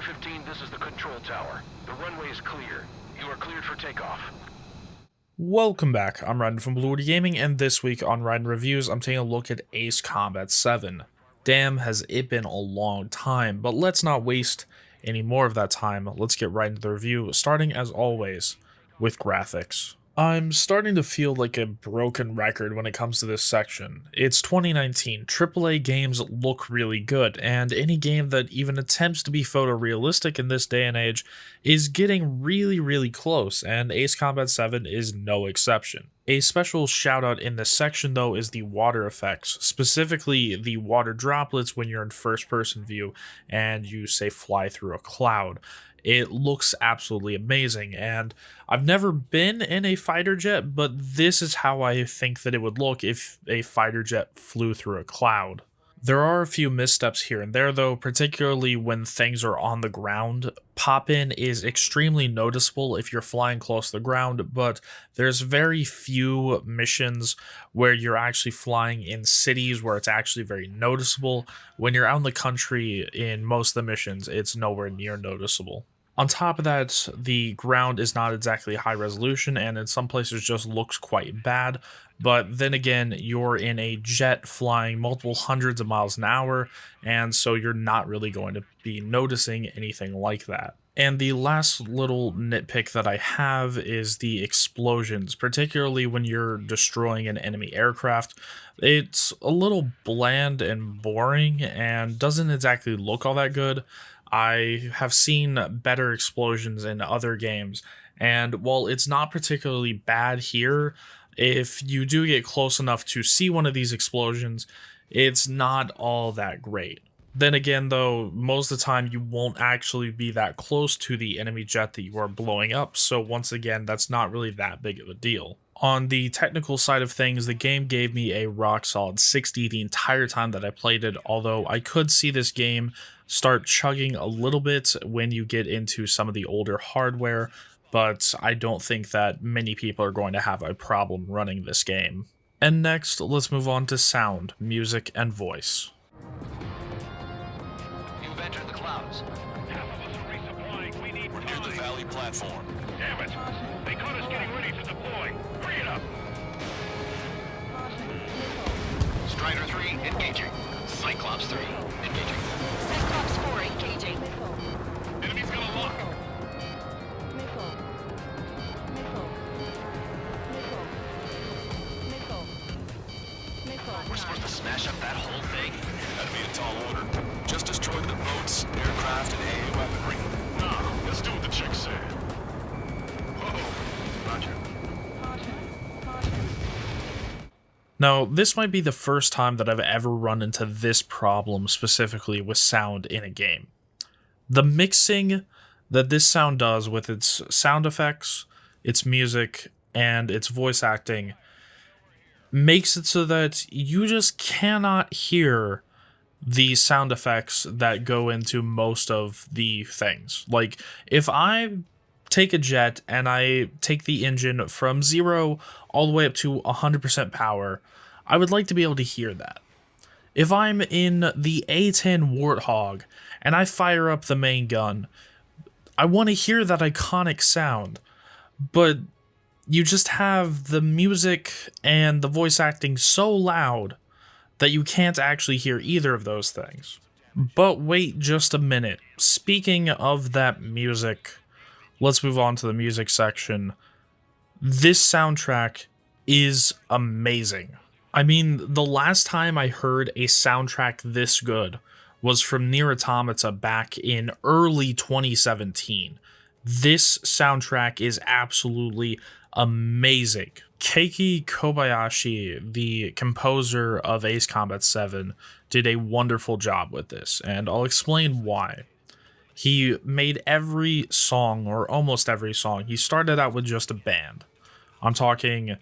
15, this is the control tower. The runway is clear. You are cleared for takeoff. Welcome back, I'm Raiden from Blue Water Gaming, and this week on Raiden Reviews, I'm taking a look at Ace Combat 7. Damn, has it been a long time, but let's not waste any more of that time. Let's get right into the review, starting as always with graphics. I'm starting to feel like a broken record when it comes to this section. It's 2019, AAA games look really good, and any game that even attempts to be photorealistic in this day and age is getting really close, and Ace Combat 7 is no exception. A special shout out in this section though is the water effects, specifically the water droplets when you're in first person view and you say fly through a cloud. It looks absolutely amazing, and I've never been in a fighter jet, but this is how I think that it would look if a fighter jet flew through a cloud. There are a few missteps here and there though, particularly when things are on the ground. Pop-in is extremely noticeable if you're flying close to the ground, but there's very few missions where you're actually flying in cities where it's actually very noticeable. When you're out in the country in most of the missions, it's nowhere near noticeable. On top of that, the ground is not exactly high resolution and in some places just looks quite bad, but then again, you're in a jet flying multiple hundreds of miles an hour, and so you're not really going to be noticing anything like that. And the last little nitpick that I have is the explosions, particularly when you're destroying an enemy aircraft. It's a little bland and boring and doesn't exactly look all that good. I have seen better explosions in other games, and while it's not particularly bad here, if you do get close enough to see one of these explosions, it's not all that great. Then again though, most of the time you won't actually be that close to the enemy jet that you are blowing up, so once again, that's not really that big of a deal. On the technical side of things, the game gave me a rock solid 60 the entire time that I played it, although I could see this game start chugging a little bit when you get into some of the older hardware, but I don't think that many people are going to have a problem running this game. And next, let's move on to sound, music, and voice. You've entered the clouds. Half of us are resupplying. We need We're near the Valley platform. Damn it! They caught us getting ready to deploy. Hurry it up! Strider 3, engaging. Cyclops 3, engaging. Cyclops 4 engaging. Enemy's got a lock. We're supposed to smash up that whole thing? That'd be a tall order. Just destroy the boats, aircraft, and AA weaponry. Nah, let's do what the chick said. Whoa. Roger. Now, this might be the first time that I've ever run into this problem specifically with sound in a game. The mixing that this sound does with its sound effects, its music, and its voice acting makes it so that you just cannot hear the sound effects that go into most of the things. Like, if I take a jet and I take the engine from 0 all the way up to 100% power, I would like to be able to hear that. If I'm in the A-10 Warthog and I fire up the main gun, I want to hear that iconic sound, but you just have the music and the voice acting so loud that you can't actually hear either of those things. But wait just a minute. Speaking of that music, let's move on to the music section. This soundtrack is amazing. I mean, the last time I heard a soundtrack this good was from Nier Automata back in early 2017. This soundtrack is absolutely amazing. Keiki Kobayashi, the composer of Ace Combat 7, did a wonderful job with this, and I'll explain why. He made every song, or almost every song, he started out with just a band. I'm talking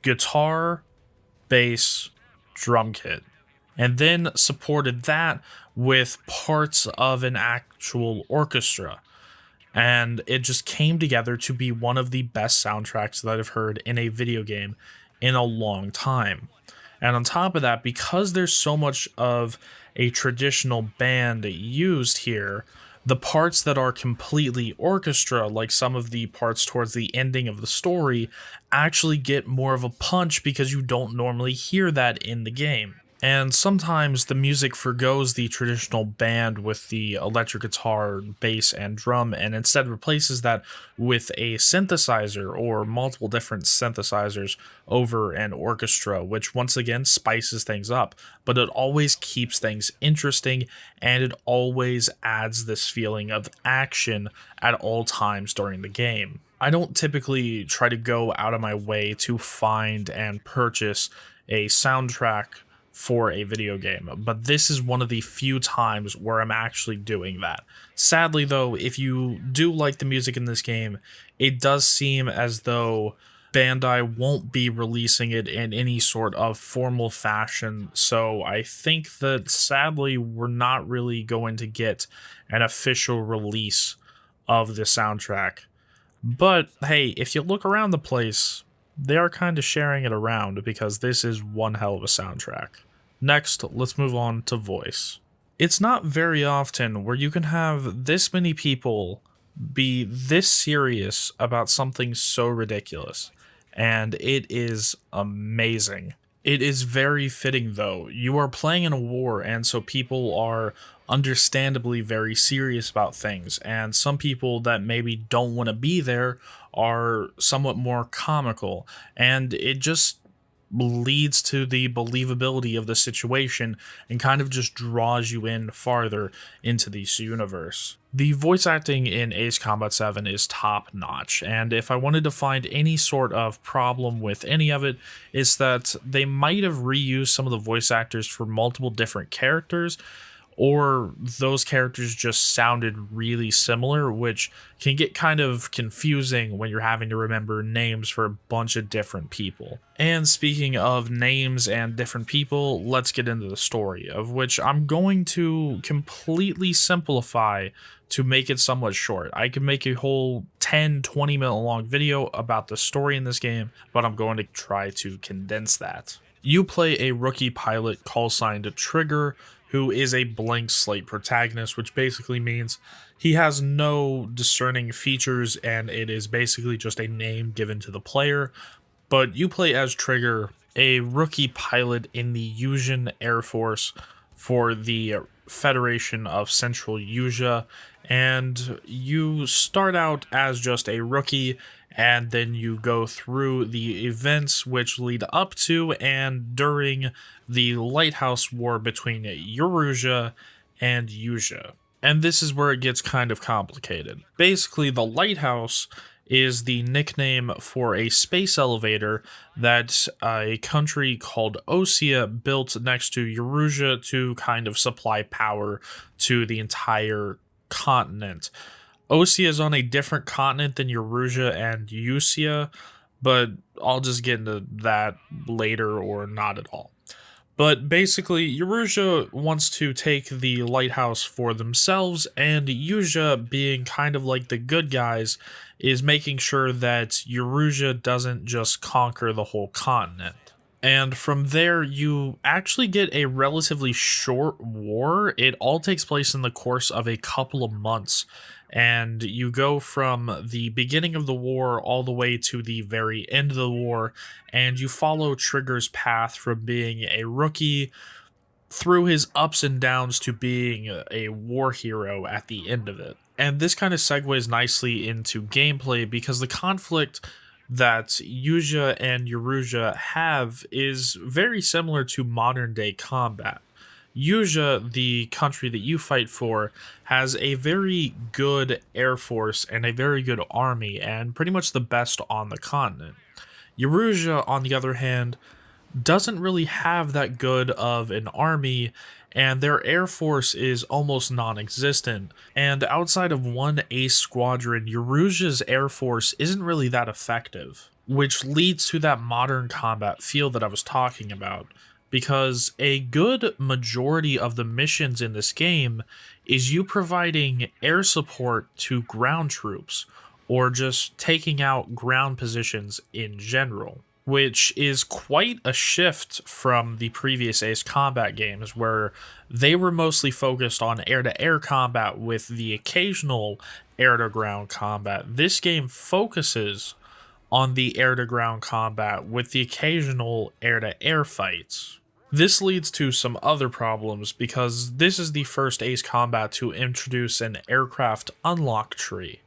guitar, bass, drum kit, and then supported that with parts of an actual orchestra. And it just came together to be one of the best soundtracks that I've heard in a video game in a long time. And on top of that, because there's so much of a traditional band used here, The parts that are completely orchestra, like some of the parts towards the ending of the story, actually get more of a punch because you don't normally hear that in the game. And sometimes the music forgoes the traditional band with the electric guitar, bass, and drum, and instead replaces that with a synthesizer or multiple different synthesizers over an orchestra, which once again spices things up. But it always keeps things interesting, and it always adds this feeling of action at all times during the game. I don't typically try to go out of my way to find and purchase a soundtrack for a video game, but this is one of the few times where I'm actually doing that. Sadly though, if you do like the music in this game, it does seem as though Bandai won't be releasing it in any sort of formal fashion, so I think that sadly we're not really going to get an official release of the soundtrack. But hey, if you look around the place, they are kind of sharing it around because this is one hell of a soundtrack. Next, let's move on to voice. It's not very often where you can have this many people be this serious about something so ridiculous, and it is amazing. It is very fitting though. You are playing in a war, and so people are understandably very serious about things, and some people that maybe don't want to be there are somewhat more comical, and it just leads to the believability of the situation and kind of just draws you in farther into this universe. The voice acting in Ace Combat 7 is top notch, and if I wanted to find any sort of problem with any of it, it's that they might have reused some of the voice actors for multiple different characters, or those characters just sounded really similar, which can get kind of confusing when you're having to remember names for a bunch of different people. And speaking of names and different people, let's get into the story, of which I'm going to completely simplify to make it somewhat short. I could make a whole 10-20 minute long video about the story in this game, but I'm going to try to condense that. You play a rookie pilot call signed Trigger, who is a blank slate protagonist, which basically means he has no discerning features and it is basically just a name given to the player. But you play as Trigger, a rookie pilot in the Usian Air Force for the Federation of Central Usia, and you start out as just a rookie, and then you go through the events which lead up to and during the Lighthouse War between Eurasia and Usia. And this is where it gets kind of complicated. Basically, the Lighthouse is the nickname for a space elevator that a country called Osea built next to Eurasia to kind of supply power to the entire continent. Osea is on a different continent than Eurasia and Usia, but I'll just get into that later or not at all. But basically, Eurasia wants to take the lighthouse for themselves, and Usia, being kind of like the good guys, is making sure that Eurasia doesn't just conquer the whole continent. And from there, you actually get a relatively short war. It all takes place in the course of a couple of months, and you go from the beginning of the war all the way to the very end of the war, and you follow Trigger's path from being a rookie through his ups and downs to being a war hero at the end of it. And this kind of segues nicely into gameplay, because the conflict that Usia and Eurasia have is very similar to modern day combat. Usia, the country that you fight for, has a very good air force and a very good army, and pretty much the best on the continent. Eurasia, on the other hand, doesn't really have that good of an army, and their air force is almost non-existent. And outside of one ace squadron, Eurasia's air force isn't really that effective, which leads to that modern combat feel that I was talking about, because a good majority of the missions in this game is you providing air support to ground troops, or just taking out ground positions in general. which is quite a shift from the previous Ace Combat games, where they were mostly focused on air-to-air combat with the occasional air-to-ground combat. This game focuses on the air-to-ground combat with the occasional air-to-air fights. This leads to some other problems because this is the first Ace Combat to introduce an aircraft unlock tree.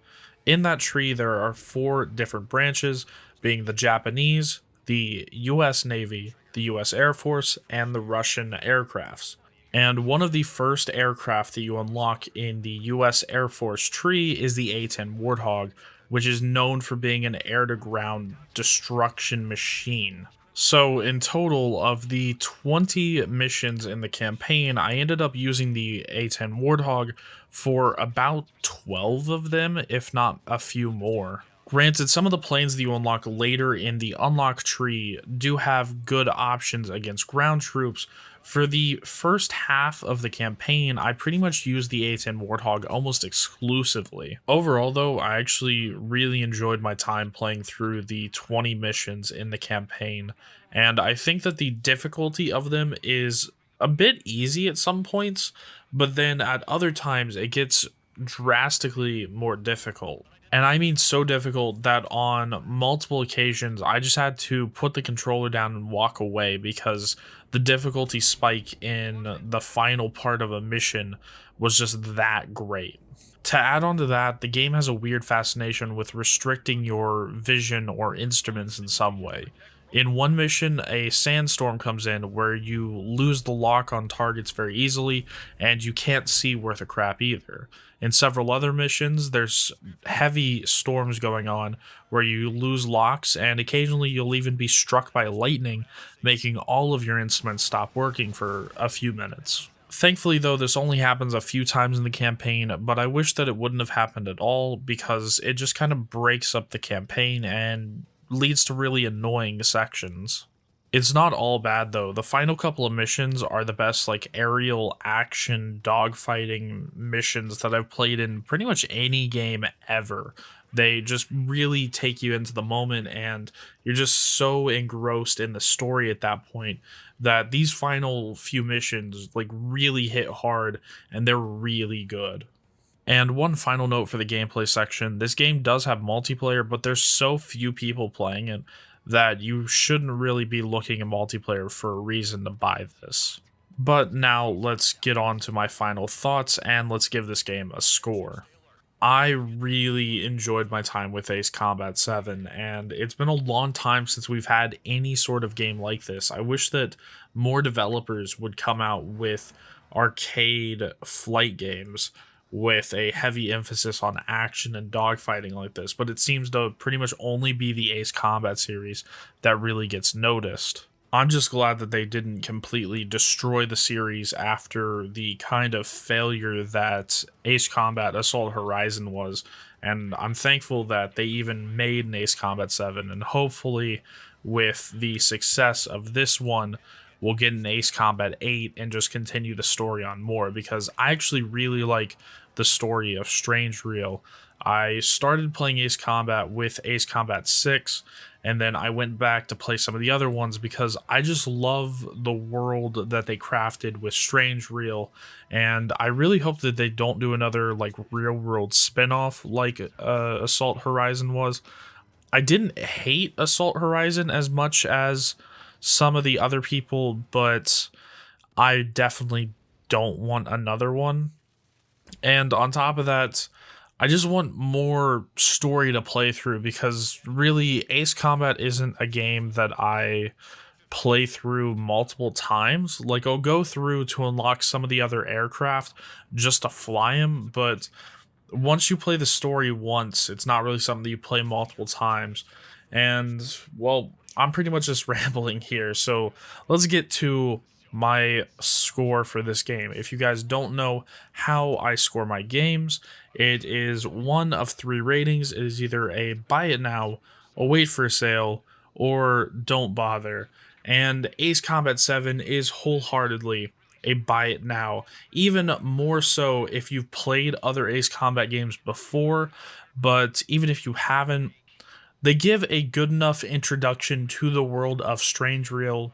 In that tree, there are 4 different branches, being the Japanese, the US Navy, the US Air Force, and the Russian aircrafts. And one of the first aircraft that you unlock in the US Air Force tree is the A-10 Warthog, which is known for being an air-to-ground destruction machine. So in total, of the 20 missions in the campaign, I ended up using the A-10 Warthog for about 12 of them, if not a few more. Granted, some of the planes that you unlock later in the unlock tree do have good options against ground troops. For the first half of the campaign, I pretty much used the A-10 Warthog almost exclusively. Overall, though, I actually really enjoyed my time playing through the 20 missions in the campaign, and I think that the difficulty of them is a bit easy at some points, but then at other times it gets drastically more difficult. And I mean so difficult that on multiple occasions, I just had to put the controller down and walk away because the difficulty spike in the final part of a mission was just that great. To add on to that, the game has a weird fascination with restricting your vision or instruments in some way. In one mission, a sandstorm comes in where you lose the lock on targets very easily, and you can't see worth a crap either. In several other missions, there's heavy storms going on where you lose locks, and occasionally you'll even be struck by lightning, making all of your instruments stop working for a few minutes. Thankfully, though, this only happens a few times in the campaign, but I wish that it wouldn't have happened at all because it just kind of breaks up the campaign and leads to really annoying sections. It's not all bad though. The final couple of missions are the best like aerial action dogfighting missions that I've played in pretty much any game ever. They just really take you into the moment and you're just so engrossed in the story at that point that these final few missions like really hit hard and they're really good. And one final note for the gameplay section, this game does have multiplayer, but there's so few people playing it that you shouldn't really be looking at multiplayer for a reason to buy this. But now let's get on to my final thoughts and let's give this game a score. I really enjoyed my time with Ace Combat 7, and it's been a long time since we've had any sort of game like this. I wish that more developers would come out with arcade flight games with a heavy emphasis on action and dogfighting like this, but it seems to pretty much only be the Ace Combat series that really gets noticed. I'm just glad that they didn't completely destroy the series after the kind of failure that Ace Combat Assault Horizon was, and I'm thankful that they even made an Ace Combat 7, and hopefully with the success of this one, we'll get an Ace Combat 8 and just continue the story on more, because I actually really like the story of Strange Reel. I started playing Ace Combat with Ace Combat 6, and then I went back to play some of the other ones because I just love the world that they crafted with Strange Reel, and I really hope that they don't do another like real world spin-off like Assault Horizon was. I didn't hate Assault Horizon as much as some of the other people, but I definitely don't want another one. And on top of that, I just want more story to play through because really Ace Combat isn't a game that I play through multiple times. Like I'll go through to unlock some of the other aircraft just to fly them, but once you play the story once, it's not really something that you play multiple times. And well, I'm pretty much just rambling here, so let's get to my score for this game. If you guys don't know how I score my games, it is one of 3 ratings. It is either a buy it now, a wait for sale, or don't bother. And Ace Combat 7 is wholeheartedly a buy it now, even more so if you've played other Ace Combat games before. But even if you haven't, They give a good enough introduction to the world of Strange Reel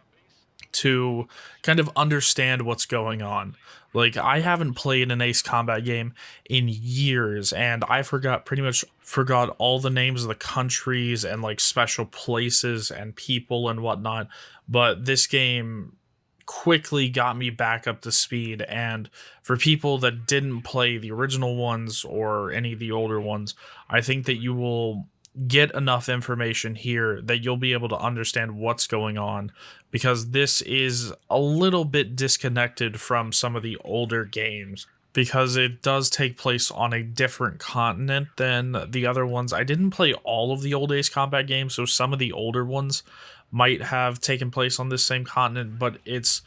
to kind of understand what's going on. Like, I haven't played an Ace Combat game in years, and I pretty much forgot all the names of the countries and like special places and people and whatnot. But this game quickly got me back up to speed, and for people that didn't play the original ones or any of the older ones, I think that you will get enough information here that you'll be able to understand what's going on, because this is a little bit disconnected from some of the older games because it does take place on a different continent than the other ones. I didn't play all of the old Ace Combat games, so some of the older ones might have taken place on this same continent, but it's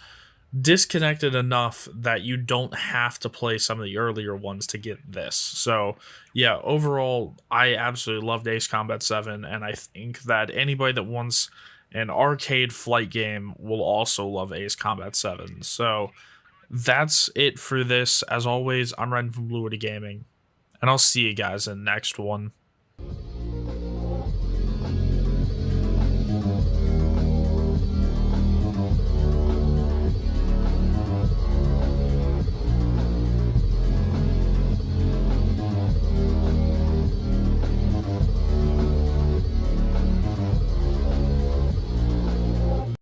disconnected enough that you don't have to play some of the earlier ones to get this. So yeah, overall, I absolutely loved Ace Combat 7, and I think that anybody that wants an arcade flight game will also love Ace Combat 7. So that's it for this. As always, I'm Raiden from Blue Gaming, and I'll see you guys in the next one.